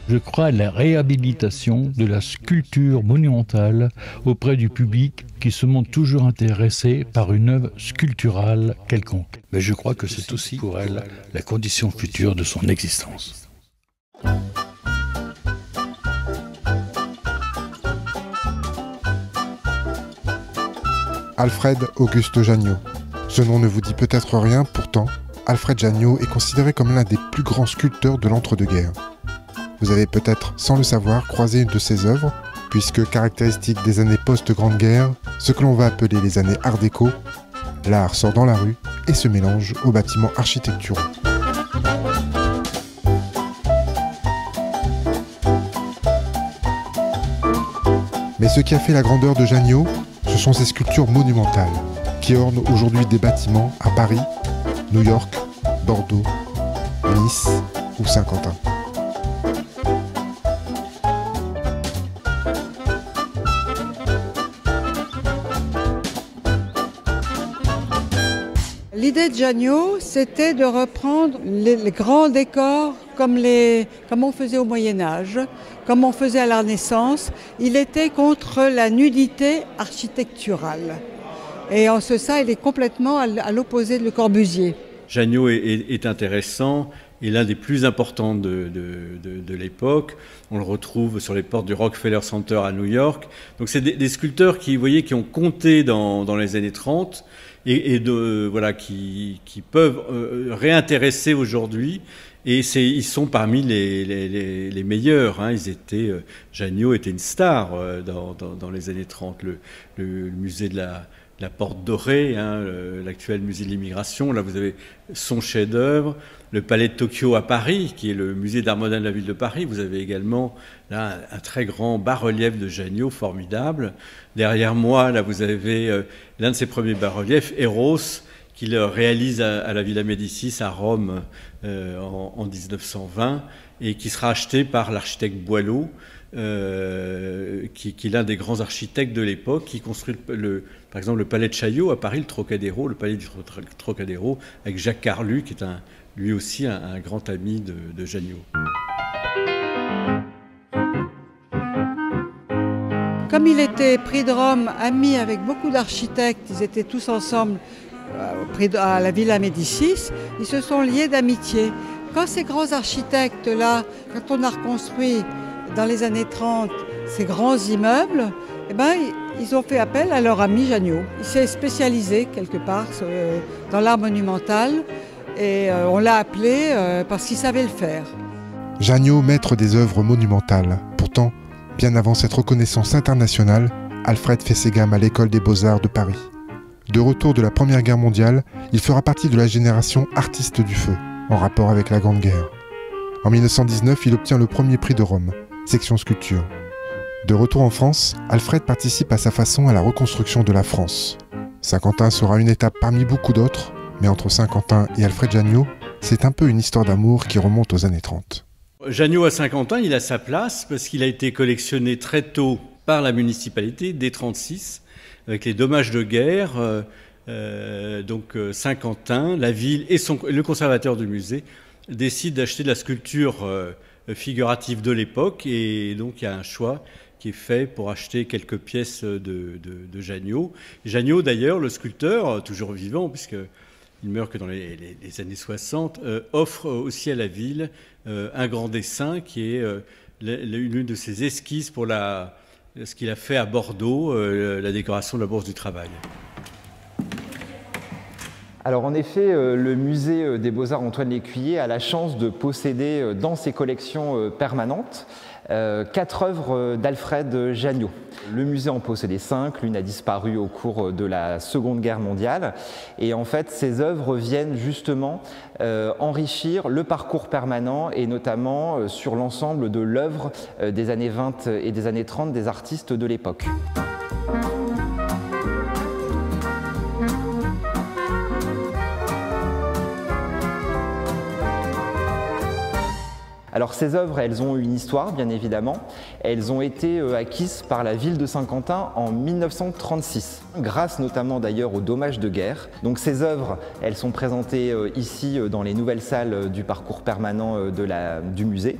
Je crois à la réhabilitation de la sculpture monumentale auprès du public qui se montre toujours intéressé par une œuvre sculpturale quelconque. Mais je crois que c'est aussi pour elle la condition future de son existence. Alfred Auguste Janiot. Ce nom ne vous dit peut-être rien, pourtant, Alfred Janiot est considéré comme l'un des plus grands sculpteurs de l'entre-deux-guerres. Vous avez peut-être, sans le savoir, croisé une de ses œuvres, puisque caractéristique des années post-Grande Guerre, ce que l'on va appeler les années Art déco, l'art sort dans la rue et se mélange aux bâtiments architecturaux. Mais ce qui a fait la grandeur de Janiot, ce sont ses sculptures monumentales, qui ornent aujourd'hui des bâtiments à Paris, New York, Bordeaux, Nice ou Saint-Quentin. L'idée de Janiot, c'était de reprendre les grands décors comme on faisait au Moyen-Âge, comme on faisait à la Renaissance. Il était contre la nudité architecturale. Et en ce sens, il est complètement à l'opposé de Le Corbusier. Janiot est intéressant et l'un des plus importants de l'époque. On le retrouve sur les portes du Rockefeller Center à New York. Donc c'est des sculpteurs qui, vous voyez, qui ont compté dans les années 30 et qui peuvent réintéresser aujourd'hui. Et ils sont parmi les meilleurs. Hein. Janiot était une star dans les années 30. Le musée de la Porte Dorée, hein, l'actuel musée de l'immigration. Là, vous avez son chef-d'œuvre. Le Palais de Tokyo à Paris, qui est le musée d'art moderne de la ville de Paris. Vous avez également là un très grand bas-relief de Janiot, formidable. Derrière moi, là, vous avez l'un de ses premiers bas-reliefs, Eros, qu'il réalise à la Villa Médicis à Rome en 1920 et qui sera acheté par l'architecte Boileau, qui est l'un des grands architectes de l'époque, qui construit par exemple le palais de Chaillot à Paris, le Trocadéro, le palais du Trocadéro, avec Jacques Carlu, qui est lui aussi un grand ami de Janiot. Comme il était prix de Rome, ami avec beaucoup d'architectes, ils étaient tous ensemble à la Villa Médicis, ils se sont liés d'amitié. Quand ces grands architectes-là, quand on a reconstruit dans les années 30 ces grands immeubles, eh ben, ils ont fait appel à leur ami Janiot. Il s'est spécialisé quelque part dans l'art monumental et on l'a appelé parce qu'il savait le faire. Janiot, maître des œuvres monumentales. Pourtant, bien avant cette reconnaissance internationale, Alfred fait ses gammes à l'École des Beaux-Arts de Paris. De retour de la Première Guerre mondiale, il fera partie de la génération artistes du feu, en rapport avec la Grande Guerre. En 1919, il obtient le premier prix de Rome, section sculpture. De retour en France, Alfred participe à sa façon à la reconstruction de la France. Saint-Quentin sera une étape parmi beaucoup d'autres, mais entre Saint-Quentin et Alfred Janiot, c'est un peu une histoire d'amour qui remonte aux années 30. Janiot à Saint-Quentin, il a sa place parce qu'il a été collectionné très tôt par la municipalité, dès 1936, avec les dommages de guerre. Saint-Quentin, la ville et le conservateur du musée décident d'acheter de la sculpture figurative de l'époque, et donc il y a un choix qui est fait pour acheter quelques pièces de Janiot. Janiot, d'ailleurs, le sculpteur, toujours vivant, puisqu'il meurt que dans les années 60, offre aussi à la ville un grand dessin qui est l'une de ses esquisses pour ce qu'il a fait à Bordeaux, la décoration de la Bourse du Travail. Alors en effet, le musée des Beaux-Arts Antoine Lécuyer a la chance de posséder dans ses collections permanentes 4 œuvres d'Alfred Janiot. Le musée en possédait 5, l'une a disparu au cours de la Seconde Guerre mondiale. Et en fait, ces œuvres viennent justement enrichir le parcours permanent et notamment sur l'ensemble de l'œuvre des années 20 et des années 30 des artistes de l'époque. Alors ces œuvres, elles ont une histoire bien évidemment. Elles ont été acquises par la ville de Saint-Quentin en 1936, grâce notamment d'ailleurs aux dommages de guerre. Donc ces œuvres, elles sont présentées ici dans les nouvelles salles du parcours permanent du musée.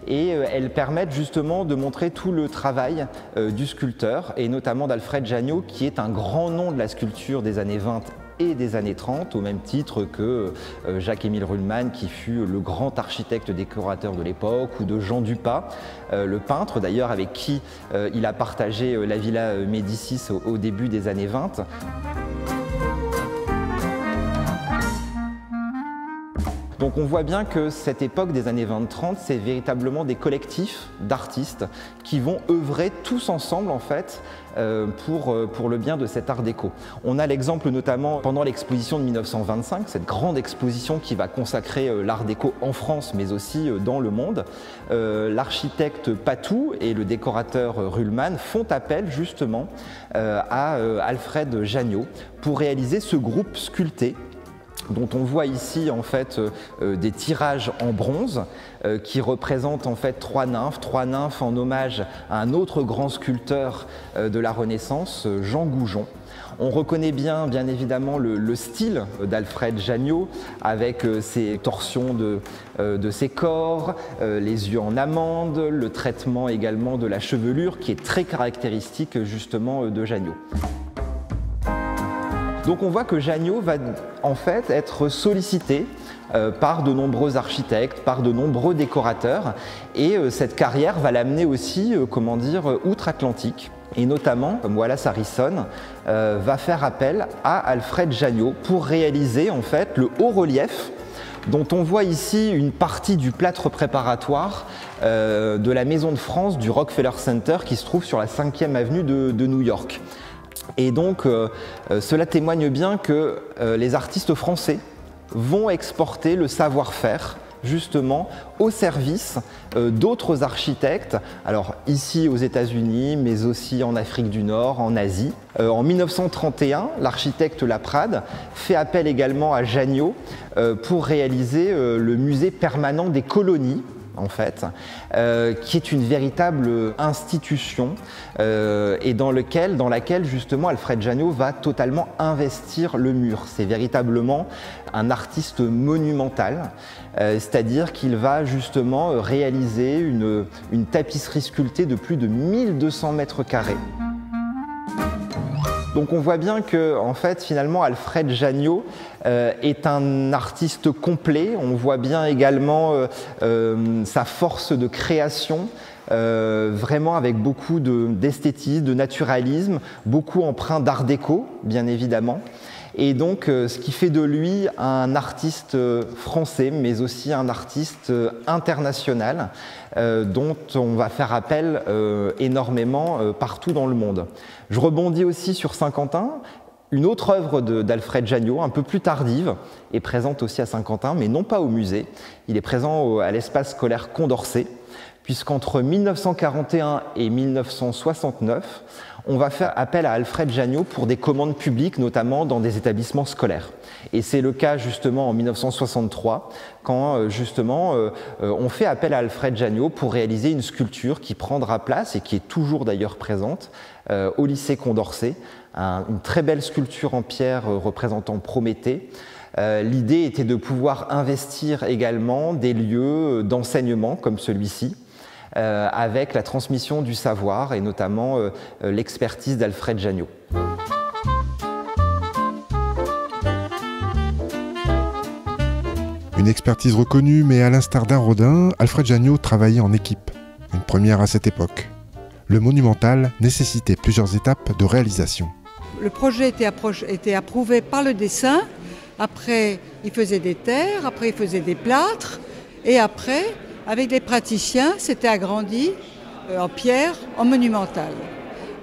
Et elles permettent justement de montrer tout le travail du sculpteur, et notamment d'Alfred Janniot, qui est un grand nom de la sculpture des années 20 et des années 30, au même titre que Jacques-Émile Ruhlmann, qui fut le grand architecte décorateur de l'époque, ou de Jean Dupas, le peintre d'ailleurs avec qui il a partagé la Villa Médicis au début des années 20. Donc on voit bien que cette époque des années 20-30, c'est véritablement des collectifs d'artistes qui vont œuvrer tous ensemble en fait pour le bien de cet art déco. On a l'exemple notamment pendant l'exposition de 1925, cette grande exposition qui va consacrer l'art déco en France mais aussi dans le monde. L'architecte Patou et le décorateur Ruhlmann font appel justement à Alfred Janniot pour réaliser ce groupe sculpté, dont on voit ici en fait des tirages en bronze qui représentent en fait trois nymphes en hommage à un autre grand sculpteur de la Renaissance, Jean Goujon. On reconnaît bien évidemment le style d'Alfred Janniot avec ses torsions de ses corps, les yeux en amande, le traitement également de la chevelure qui est très caractéristique justement de Janniot. Donc on voit que Janniot va en fait être sollicité par de nombreux architectes, par de nombreux décorateurs, et cette carrière va l'amener aussi, comment dire, outre-Atlantique. Et notamment, Wallace Harrison va faire appel à Alfred Janniot pour réaliser en fait le haut-relief dont on voit ici une partie du plâtre préparatoire de la Maison de France du Rockefeller Center qui se trouve sur la 5e avenue de New York. Et donc cela témoigne bien que les artistes français vont exporter le savoir-faire justement au service d'autres architectes, alors ici aux États-Unis, mais aussi en Afrique du Nord, en Asie. En 1931, l'architecte Laprade fait appel également à Janniot pour réaliser le musée permanent des colonies, en fait, qui est une véritable institution et dans laquelle justement Alfred Janniot va totalement investir le mur. C'est véritablement un artiste monumental, c'est-à-dire qu'il va justement réaliser une tapisserie sculptée de plus de 1200 mètres carrés. Donc on voit bien que en fait, finalement, Alfred Janniot est un artiste complet. On voit bien également sa force de création, vraiment avec beaucoup d'esthétisme, de naturalisme, beaucoup empreint d'art déco, bien évidemment. Et donc, ce qui fait de lui un artiste français, mais aussi un artiste international, dont on va faire appel énormément partout dans le monde. Je rebondis aussi sur Saint-Quentin. Une autre œuvre d'Alfred Janniot, un peu plus tardive, est présente aussi à Saint-Quentin, mais non pas au musée. Il est présent à l'espace scolaire Condorcet, puisqu'entre 1941 et 1969, on va faire appel à Alfred Janniot pour des commandes publiques, notamment dans des établissements scolaires. Et c'est le cas justement en 1963, quand justement on fait appel à Alfred Janniot pour réaliser une sculpture qui prendra place, et qui est toujours d'ailleurs présente, au lycée Condorcet, une très belle sculpture en pierre représentant Prométhée. L'idée était de pouvoir investir également des lieux d'enseignement comme celui-ci, avec la transmission du savoir et notamment l'expertise d'Alfred Janniot. Une expertise reconnue, mais à l'instar d'un Rodin, Alfred Janniot travaillait en équipe, une première à cette époque. Le monumental nécessitait plusieurs étapes de réalisation. Le projet était approuvé par le dessin, après il faisait des terres, après il faisait des plâtres, et après, avec les praticiens, c'était agrandi en pierre, en monumental.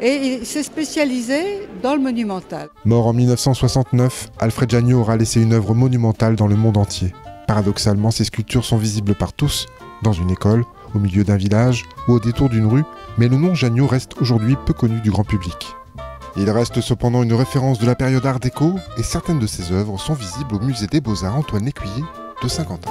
Et il s'est spécialisé dans le monumental. Mort en 1969, Alfred Janniot aura laissé une œuvre monumentale dans le monde entier. Paradoxalement, ces sculptures sont visibles par tous, dans une école, au milieu d'un village ou au détour d'une rue, mais le nom Janniot reste aujourd'hui peu connu du grand public. Il reste cependant une référence de la période art déco et certaines de ses œuvres sont visibles au musée des Beaux-Arts Antoine Lécuyer de Saint-Quentin.